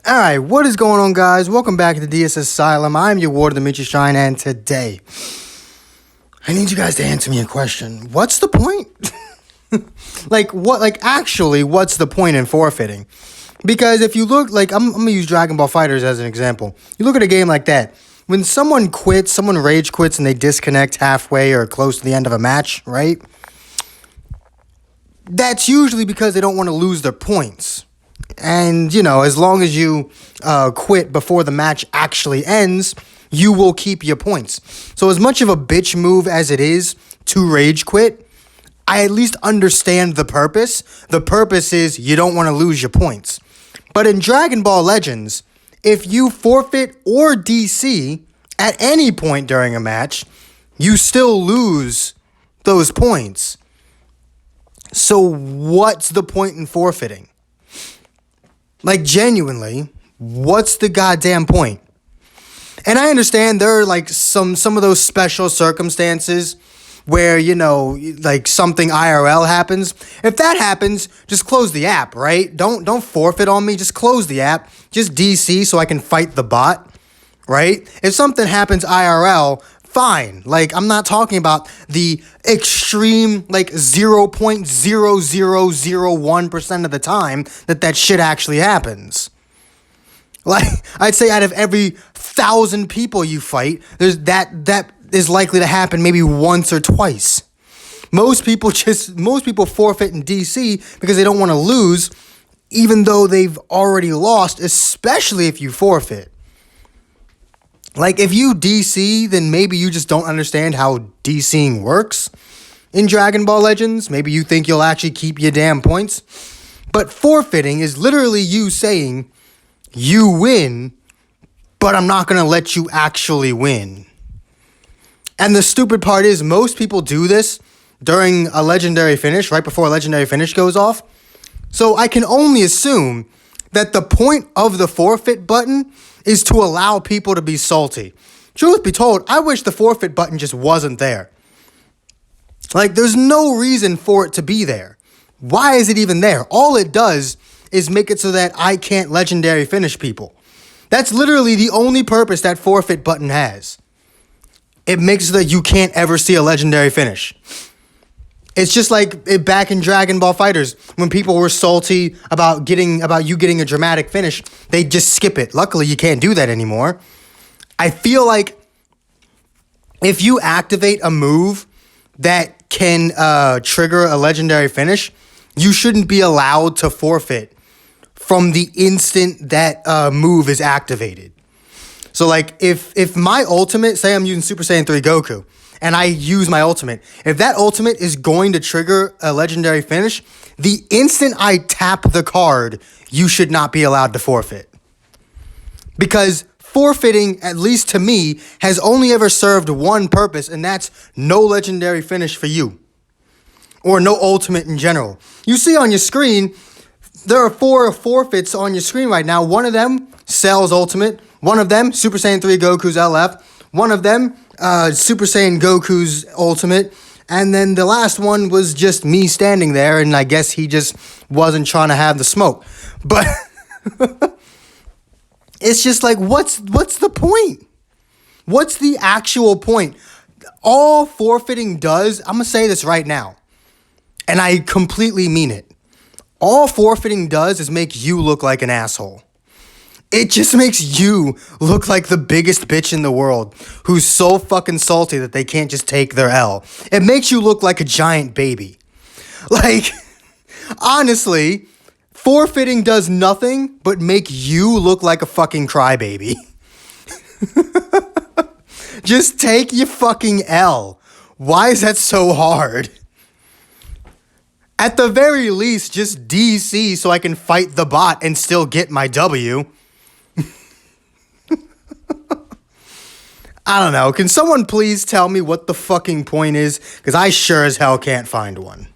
Alright, what is going on, guys? Welcome back to the DS Asylum. I'm your warden, Demetri Shine, and today I need you guys to answer me a question. What's the point? Actually, what's the point in forfeiting? Because if you look, I'm gonna use Dragon Ball FighterZ as an example. You look at a game like that. When someone quits, someone rage quits and they disconnect halfway or close to the end of a match, right? That's usually because they don't want to lose their points. And, as long as you quit before the match actually ends, you will keep your points. So as much of a bitch move as it is to rage quit, I at least understand the purpose. The purpose is you don't want to lose your points. But in Dragon Ball Legends, if you forfeit or DC at any point during a match, you still lose those points. So what's the point in forfeiting? Genuinely, what's the goddamn point? And I understand there are some of those special circumstances where, something IRL happens. If that happens, just close the app, right? Don't forfeit on me. Just close the app. Just DC so I can fight the bot, right? If something happens IRL, fine. I'm not talking about the extreme, 0.0001% of the time that shit actually happens. I'd say out of every 1,000 people you fight, there's that is likely to happen maybe once or twice. Most people forfeit in DC because they don't want to lose, even though they've already lost, especially if you forfeit. If you DC, then maybe you just don't understand how DCing works in Dragon Ball Legends. Maybe you think you'll actually keep your damn points. But forfeiting is literally you saying, you win, but I'm not going to let you actually win. And the stupid part is most people do this during a legendary finish, right before a legendary finish goes off. So I can only assume that the point of the forfeit button is to allow people to be salty. Truth be told, I wish the forfeit button just wasn't there. There's no reason for it to be there. Why is it even there? All it does is make it so that I can't legendary finish people. That's literally the only purpose that forfeit button has. It makes it so that you can't ever see a legendary finish. It's just back in Dragon Ball FighterZ, when people were salty about you getting a dramatic finish, they just skip it. Luckily, you can't do that anymore. I feel like if you activate a move that can trigger a legendary finish, you shouldn't be allowed to forfeit from the instant that move is activated. So if my ultimate, say I'm using Super Saiyan 3 Goku, and I use my ultimate, if that ultimate is going to trigger a legendary finish, the instant I tap the card, you should not be allowed to forfeit. Because forfeiting, at least to me, has only ever served one purpose, and that's no legendary finish for you. Or no ultimate in general. You see on your screen, there are 4 forfeits on your screen right now. One of them, Cell's ultimate. One of them, Super Saiyan 3 Goku's LF. One of them, Super Saiyan Goku's ultimate. And then the last one was just me standing there, and I guess he just wasn't trying to have the smoke. But it's just what's the point? What's the actual point? All forfeiting does, I'm going to say this right now, and I completely mean it. All forfeiting does is make you look like an asshole. It just makes you look like the biggest bitch in the world who's so fucking salty that they can't just take their L. It makes you look like a giant baby. Honestly, forfeiting does nothing but make you look like a fucking crybaby. Just take your fucking L. Why is that so hard? At the very least, just DC so I can fight the bot and still get my W. I don't know. Can someone please tell me what the fucking point is? Because I sure as hell can't find one.